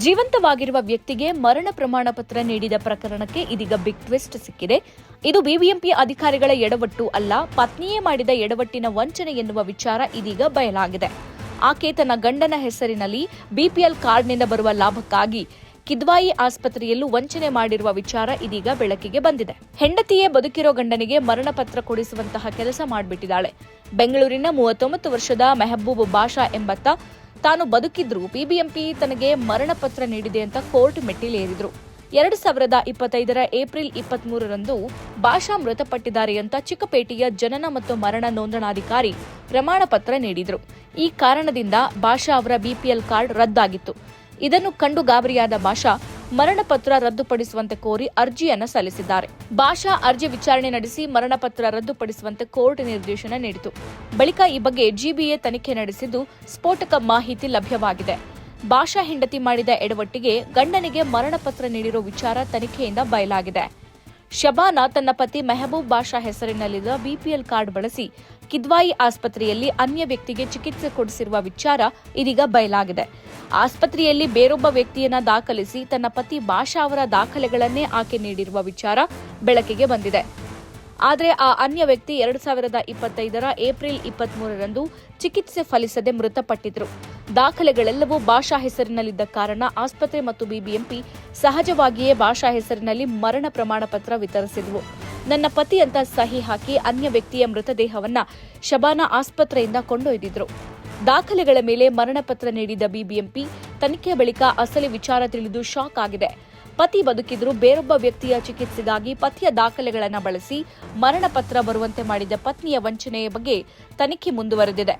ಜೀವಂತವಾಗಿರುವ ವ್ಯಕ್ತಿಗೆ ಮರಣ ಪ್ರಮಾಣ ಪತ್ರ ನೀಡಿದ ಪ್ರಕರಣಕ್ಕೆ ಇದೀಗ ಬಿಗ್ ಟ್ವಿಸ್ಟ್ ಸಿಕ್ಕಿದೆ. ಇದು ಬಿಬಿಎಂಪಿ ಅಧಿಕಾರಿಗಳ ಎಡವಟ್ಟು ಅಲ್ಲ, ಪತ್ನಿಯೇ ಮಾಡಿದ ಎಡವಟ್ಟಿನ ವಂಚನೆ ಎನ್ನುವ ವಿಚಾರ ಇದೀಗ ಬಯಲಾಗಿದೆ. ಆಕೆ ತನ್ನ ಗಂಡನ ಹೆಸರಿನಲ್ಲಿ ಬಿಪಿಎಲ್ ಕಾರ್ಡ್ನಿಂದ ಬರುವ ಲಾಭಕ್ಕಾಗಿ ಕಿದ್ವಾಯಿ ಆಸ್ಪತ್ರೆಯಲ್ಲೂ ವಂಚನೆ ಮಾಡಿರುವ ವಿಚಾರ ಇದೀಗ ಬೆಳಕಿಗೆ ಬಂದಿದೆ. ಹೆಂಡತಿಯೇ ಬದುಕಿರೋ ಗಂಡನಿಗೆ ಮರಣ ಪತ್ರ ಕೊಡಿಸುವಂತಹ ಕೆಲಸ ಮಾಡಿಬಿಟ್ಟಿದ್ದಾಳೆ. ಬೆಂಗಳೂರಿನ 39 ವರ್ಷದ ಮೆಹಬೂಬ್ ಬಾಷಾ ಎಂಬತ್ತ ತಾನು ಬದುಕಿದ್ರೂ ಬಿಬಿಎಂಪಿ ತನಗೆ ಮರಣ ಪತ್ರ ನೀಡಿದೆ ಅಂತ ಕೋರ್ಟ್ ಮೆಟ್ಟಿಲೇರಿದ್ರು. 2025 ಏಪ್ರಿಲ್ 23ರಂದು ಬಾಷಾ ಮೃತಪಟ್ಟಿದ್ದಾರೆ ಅಂತ ಚಿಕ್ಕಪೇಟೆಯ ಜನನ ಮತ್ತು ಮರಣ ನೋಂದಣಾಧಿಕಾರಿ ಪ್ರಮಾಣ ಪತ್ರ ನೀಡಿದ್ರು. ಈ ಕಾರಣದಿಂದ ಬಾಷಾ ಅವರ ಬಿಪಿಎಲ್ ಕಾರ್ಡ್ ರದ್ದಾಗಿತ್ತು. ಇದನ್ನು ಕಂಡು ಗಾಬರಿಯಾದ ಬಾಷಾ ಮರಣ ಪತ್ರ ರದ್ದುಪಡಿಸುವಂತೆ ಕೋರಿ ಅರ್ಜಿಯನ್ನು ಸಲ್ಲಿಸಿದ್ದಾರೆ. ಬಾಷಾ ಅರ್ಜಿ ವಿಚಾರಣೆ ನಡೆಸಿ ಮರಣ ಪತ್ರ ರದ್ದುಪಡಿಸುವಂತೆ ಕೋರ್ಟ್ ನಿರ್ದೇಶನ ನೀಡಿತು. ಬಳಿಕ ಈ ಬಗ್ಗೆ ಜಿಬಿಎ ತನಿಖೆ ನಡೆಸಿದ್ದು ಸ್ಫೋಟಕ ಮಾಹಿತಿ ಲಭ್ಯವಾಗಿದೆ. ಬಾಷಾ ಹೆಂಡತಿ ಮಾಡಿದ ಎಡವಟ್ಟಿಗೆ ಗಂಡನಿಗೆ ಮರಣ ಪತ್ರ ನೀಡಿರೋ ವಿಚಾರ ತನಿಖೆಯಿಂದ ಬಯಲಾಗಿದೆ. ಶಬಾನಾ ತನ್ನ ಪತಿ ಮೆಹಬೂಬ್ ಬಾಷಾ ಹೆಸರಿನಲ್ಲಿದ್ದ ಬಿಪಿಎಲ್ ಕಾರ್ಡ್ ಬಳಸಿ ಕಿದ್ವಾಯಿ ಆಸ್ಪತ್ರೆಯಲ್ಲಿ ಅನ್ಯ ವ್ಯಕ್ತಿಗೆ ಚಿಕಿತ್ಸೆ ಕೊಡಿಸಿರುವ ವಿಚಾರ ಇದೀಗ ಬಯಲಾಗಿದೆ. ಆಸ್ಪತ್ರೆಯಲ್ಲಿ ಬೇರೊಬ್ಬ ವ್ಯಕ್ತಿಯನ್ನ ದಾಖಲಿಸಿ ತನ್ನ ಪತಿ ಬಾಷಾ ಅವರ ದಾಖಲೆಗಳನ್ನೇ ಆಕೆ ನೀಡಿರುವ ವಿಚಾರ ಬೆಳಕಿಗೆ ಬಂದಿದೆ. ಆದರೆ ಆ ಅನ್ಯ ವ್ಯಕ್ತಿ 2025 ಏಪ್ರಿಲ್ 23ರಂದು ಚಿಕಿತ್ಸೆ ಫಲಿಸದೆ ಮೃತಪಟ್ಟಿದ್ರು. ದಾಖಲೆಗಳೆಲ್ಲವೂ ಬಾಷಾ ಹೆಸರಿನಲ್ಲಿದ್ದ ಕಾರಣ ಆಸ್ಪತ್ರೆ ಮತ್ತು ಬಿಬಿಎಂಪಿ ಸಹಜವಾಗಿಯೇ ಬಾಷಾ ಹೆಸರಿನಲ್ಲಿ ಮರಣ ಪ್ರಮಾಣ ಪತ್ರ ವಿತರಿಸಿದ್ವು. ನನ್ನ ಪತಿ ಅಂತ ಸಹಿ ಹಾಕಿ ಅನ್ಯ ವ್ಯಕ್ತಿಯ ಮೃತದೇಹವನ್ನ ಶಬಾನಾ ಆಸ್ಪತ್ರೆಯಿಂದ ಕೊಂಡೊಯ್ದಿದ್ರು. ದಾಖಲೆಗಳ ಮೇಲೆ ಮರಣ ಪತ್ರ ನೀಡಿದ ಬಿಬಿಎಂಪಿ ತನಿಖೆ ಬಳಿಕ ಅಸಲಿ ವಿಚಾರ ತಿಳಿದು ಶಾಕ್ ಆಗಿದೆ. ಪತಿ ಬದುಕಿದ್ರೂ ಬೇರೊಬ್ಬ ವ್ಯಕ್ತಿಯ ಚಿಕಿತ್ಸೆಗಾಗಿ ಪತಿಯ ದಾಖಲೆಗಳನ್ನು ಬಳಸಿ ಮರಣ ಪತ್ರ ಬರುವಂತೆ ಮಾಡಿದ ಪತ್ನಿಯ ವಂಚನೆಯ ಬಗ್ಗೆ ತನಿಖೆ ಮುಂದುವರೆದಿದೆ.